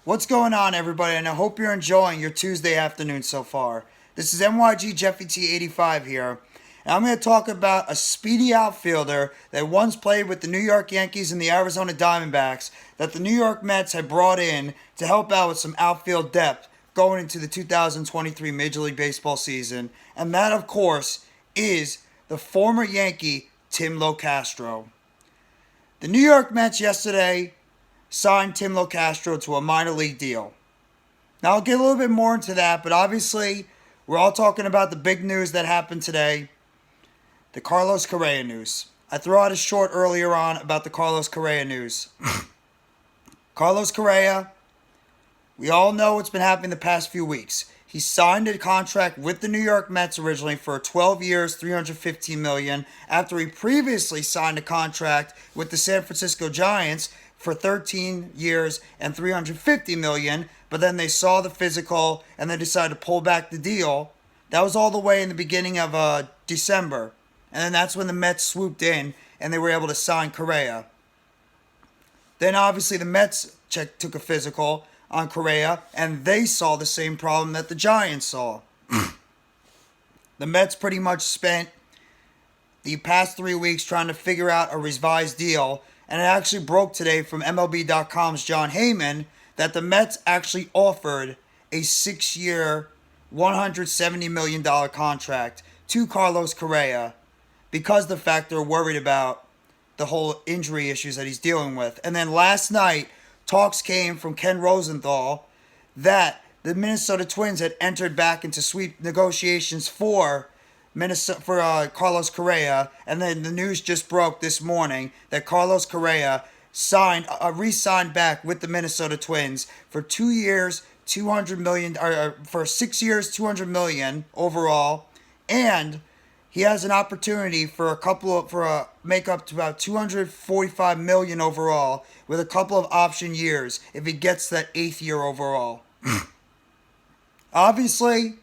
What's going on, everybody? And I hope you're enjoying your Tuesday afternoon so far. This is MYG Jeffy T85 here. And I'm going to talk about a speedy outfielder that once played with the New York Yankees and the Arizona Diamondbacks that the New York Mets had brought in to help out with some outfield depth going into the 2023 Major League Baseball season. And that, of course, is the former Yankee Tim Locastro. The New York Mets yesterday signed Tim Locastro to a minor league deal. Now, I'll get a little bit more into that, but obviously, we're all talking about the big news that happened today, the Carlos Correa news. I threw out a short earlier on about the Carlos Correa news. Carlos Correa, we all know what's been happening the past few weeks. He signed a contract with the New York Mets originally for 12 years, $315 million, after he previously signed a contract with the San Francisco Giants for 13 years and $350 million, but then they saw the physical and they decided to pull back the deal. That was all the way in the beginning of December. And then that's when the Mets swooped in and they were able to sign Correa. Then obviously the Mets took a physical on Correa and they saw the same problem that the Giants saw. The Mets pretty much spent the past 3 weeks trying to figure out a revised deal. And it actually broke today from MLB.com's John Heyman that the Mets actually offered a 6-year, $170 million contract to Carlos Correa because of the fact they're worried about the whole injury issues that he's dealing with. And then last night, talks came from Ken Rosenthal that the Minnesota Twins had entered back into sweep negotiations for Carlos Correa, and then the news just broke this morning that Carlos Correa re-signed back with the Minnesota Twins for 2 years, $200 million, or for 6 years, $200 million overall, and he has an opportunity for make up to about $245 million overall with a couple of option years if he gets that 8th year overall. Obviously,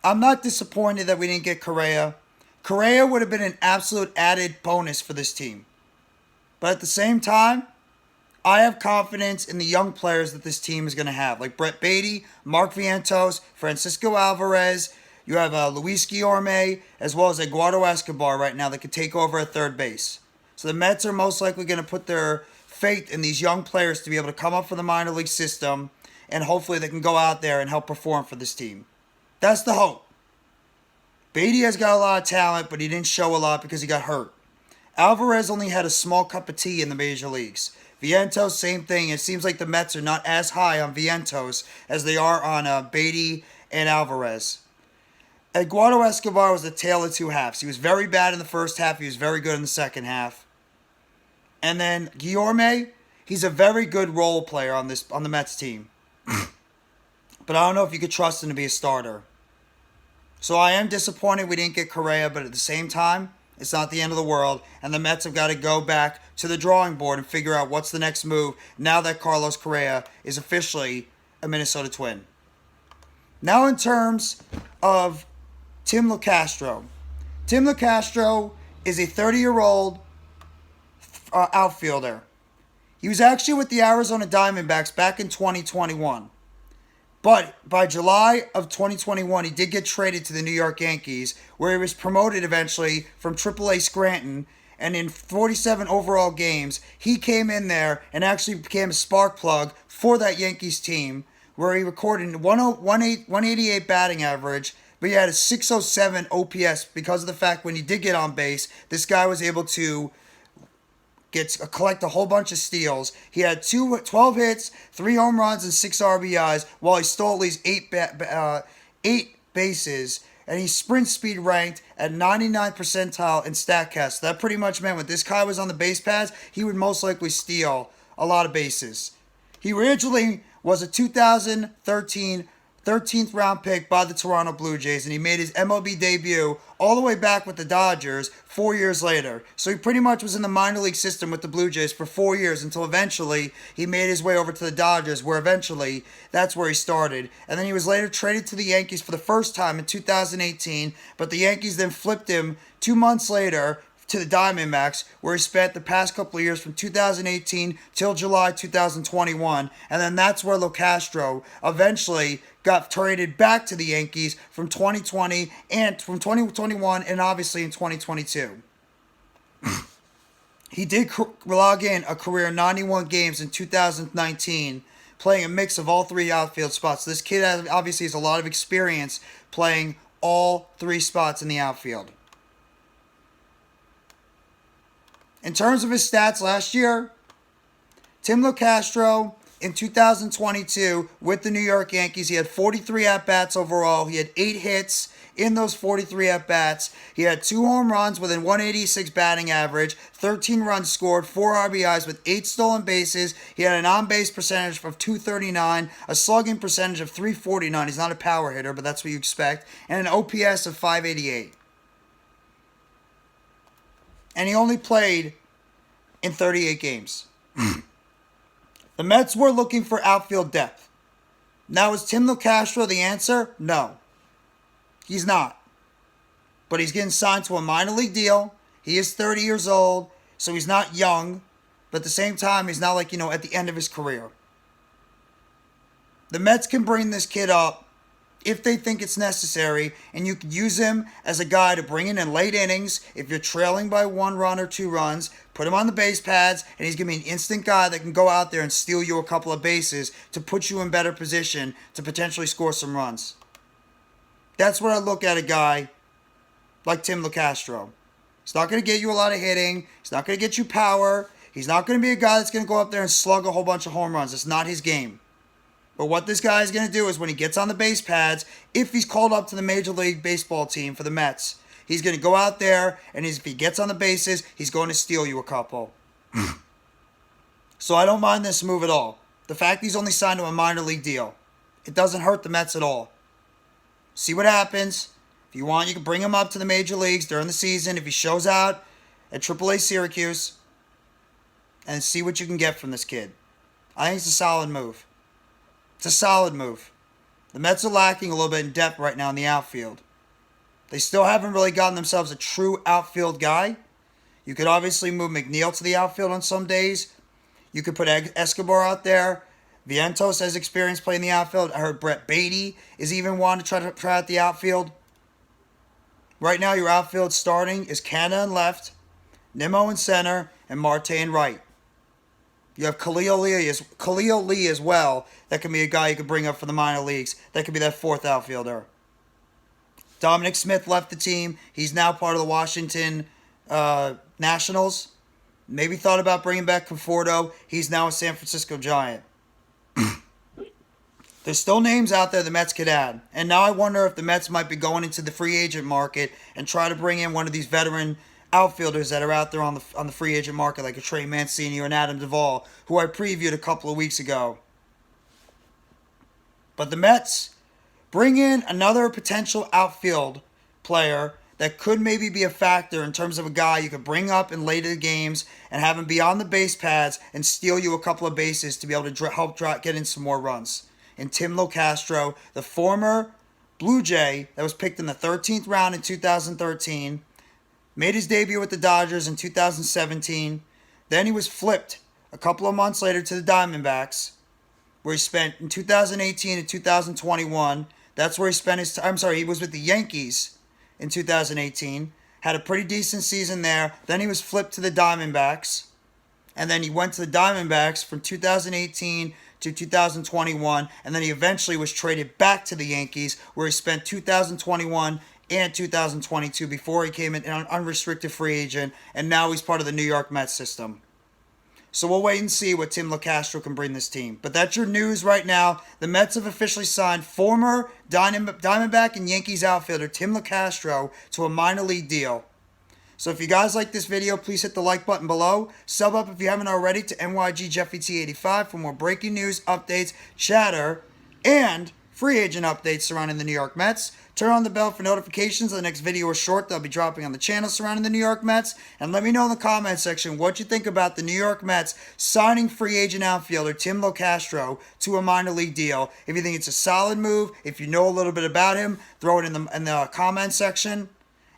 I'm not disappointed that we didn't get Correa. Correa would have been an absolute added bonus for this team. But at the same time, I have confidence in the young players that this team is going to have. Like Brett Baty, Mark Vientos, Francisco Alvarez. You have Luis Guillorme, as well as Eduardo Escobar right now that could take over at third base. So the Mets are most likely going to put their faith in these young players to be able to come up for the minor league system. And hopefully they can go out there and help perform for this team. That's the hope. Baty has got a lot of talent, but he didn't show a lot because he got hurt. Alvarez only had a small cup of tea in the major leagues. Vientos, same thing. It seems like the Mets are not as high on Vientos as they are on Baty and Alvarez. Eduardo Escobar was the tale of two halves. He was very bad in the first half. He was very good in the second half. And then Guillorme, he's a very good role player on the Mets team. But I don't know if you could trust him to be a starter. So I am disappointed we didn't get Correa, but at the same time, it's not the end of the world, and the Mets have got to go back to the drawing board and figure out what's the next move now that Carlos Correa is officially a Minnesota Twin. Now in terms of Tim Locastro. Tim Locastro is a 30-year-old outfielder. He was actually with the Arizona Diamondbacks back in 2021. But by July of 2021, he did get traded to the New York Yankees, where he was promoted eventually from Triple-AScranton. And in 47 overall games, he came in there and actually became a spark plug for that Yankees team, where he recorded 188 batting average, but he had a 607 OPS because of the fact when he did get on base, this guy was able to collect a whole bunch of steals. He had 12 hits, 3 home runs, and 6 RBIs, while he stole at least 8 bases. And he's sprint speed ranked at 99th percentile in StatCast. That pretty much meant when this guy was on the base paths, he would most likely steal a lot of bases. He originally was a 2013 13th round pick by the Toronto Blue Jays, and he made his MLB debut all the way back with the Dodgers 4 years later. So he pretty much was in the minor league system with the Blue Jays for 4 years until eventually he made his way over to the Dodgers, where eventually that's where he started. And then he was later traded to the Yankees for the first time in 2018, but the Yankees then flipped him 2 months later to the Diamondbacks, where he spent the past couple of years from 2018 till July 2021. And then that's where Locastro eventually got traded back to the Yankees from 2020 and from 2021 and obviously in 2022. He did log in a career 91 games in 2019, playing a mix of all three outfield spots. This kid obviously has a lot of experience playing all three spots in the outfield. In terms of his stats last year, Tim Locastro in 2022 with the New York Yankees, he had 43 at-bats overall. He had 8 hits in those 43 at-bats. He had 2 home runs with a 186 batting average, 13 runs scored, 4 RBIs with 8 stolen bases. He had an on-base percentage of .239, a slugging percentage of .349. He's not a power hitter, but that's what you expect, and an OPS of .588. And he only played in 38 games. The Mets were looking for outfield depth. Now, is Tim Locastro the answer? No. He's not. But he's getting signed to a minor league deal. He is 30 years old, so he's not young. But at the same time, he's not like, at the end of his career. The Mets can bring this kid up if they think it's necessary, and you can use him as a guy to bring in late innings. If you're trailing by 1 run or 2 runs, put him on the base pads, and he's going to be an instant guy that can go out there and steal you a couple of bases to put you in better position to potentially score some runs. That's what I look at a guy like Tim Locastro. He's not going to get you a lot of hitting. He's not going to get you power. He's not going to be a guy that's going to go up there and slug a whole bunch of home runs. It's not his game. But what this guy is going to do is when he gets on the base pads, if he's called up to the Major League Baseball team for the Mets, he's going to go out there, and if he gets on the bases, he's going to steal you a couple. So I don't mind this move at all. The fact he's only signed to a minor league deal, it doesn't hurt the Mets at all. See what happens. If you want, you can bring him up to the major leagues during the season if he shows out at Triple-A-Syracuse, and see what you can get from this kid. I think it's a solid move. It's a solid move. The Mets are lacking a little bit in depth right now in the outfield. They still haven't really gotten themselves a true outfield guy. You could obviously move McNeil to the outfield on some days. You could put Escobar out there. Vientos has experience playing the outfield. I heard Brett Beatty is even wanting to try out the outfield. Right now, your outfield starting is Canha in left, Nimmo in center, and Marte in right. You have Khalil Lee as well. That can be a guy you could bring up for the minor leagues. That could be that 4th outfielder. Dominic Smith left the team. He's now part of the Washington Nationals. Maybe thought about bringing back Conforto. He's now a San Francisco Giant. There's still names out there the Mets could add. And now I wonder if the Mets might be going into the free agent market and try to bring in one of these veteran outfielders that are out there on the free agent market, like a Trey Mancini or an Adam Duvall, who I previewed a couple of weeks ago. But the Mets bring in another potential outfield player that could maybe be a factor in terms of a guy you could bring up in later games and have him be on the base pads and steal you a couple of bases to be able to help get in some more runs. And Tim Locastro, the former Blue Jay that was picked in the 13th round in 2013, made his debut with the Dodgers in 2017. Then he was flipped a couple of months later to the Diamondbacks, where he spent in 2018 and 2021. That's where he spent his time. He was with the Yankees in 2018. Had a pretty decent season there. Then he was flipped to the Diamondbacks. And then he went to the Diamondbacks from 2018 to 2021. And then he eventually was traded back to the Yankees, where he spent 2021 and 2022 before he came in an unrestricted free agent, and now he's part of the New York Mets system. So we'll wait and see what Tim Locastro can bring this team. But that's your news right now. The Mets have officially signed former Diamondback and Yankees outfielder Tim Locastro to a minor league deal. So if you guys like this video, please hit the like button below. Sub up if you haven't already to NYGJeffyT85 for more breaking news, updates, chatter, and free agent updates surrounding the New York Mets. Turn on the bell for notifications of the next video or short that I'll be dropping on the channel surrounding the New York Mets. And let me know in the comment section what you think about the New York Mets signing free agent outfielder Tim Locastro to a minor league deal. If you think it's a solid move, if you know a little bit about him, throw it in the comment section.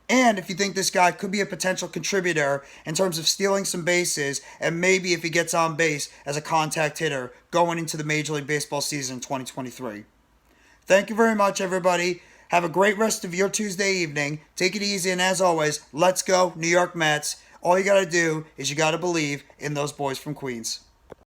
And if you think this guy could be a potential contributor in terms of stealing some bases, and maybe if he gets on base as a contact hitter going into the Major League Baseball season 2023. Thank you very much, everybody. Have a great rest of your Tuesday evening. Take it easy, and as always, let's go New York Mets. All you got to do is you got to believe in those boys from Queens.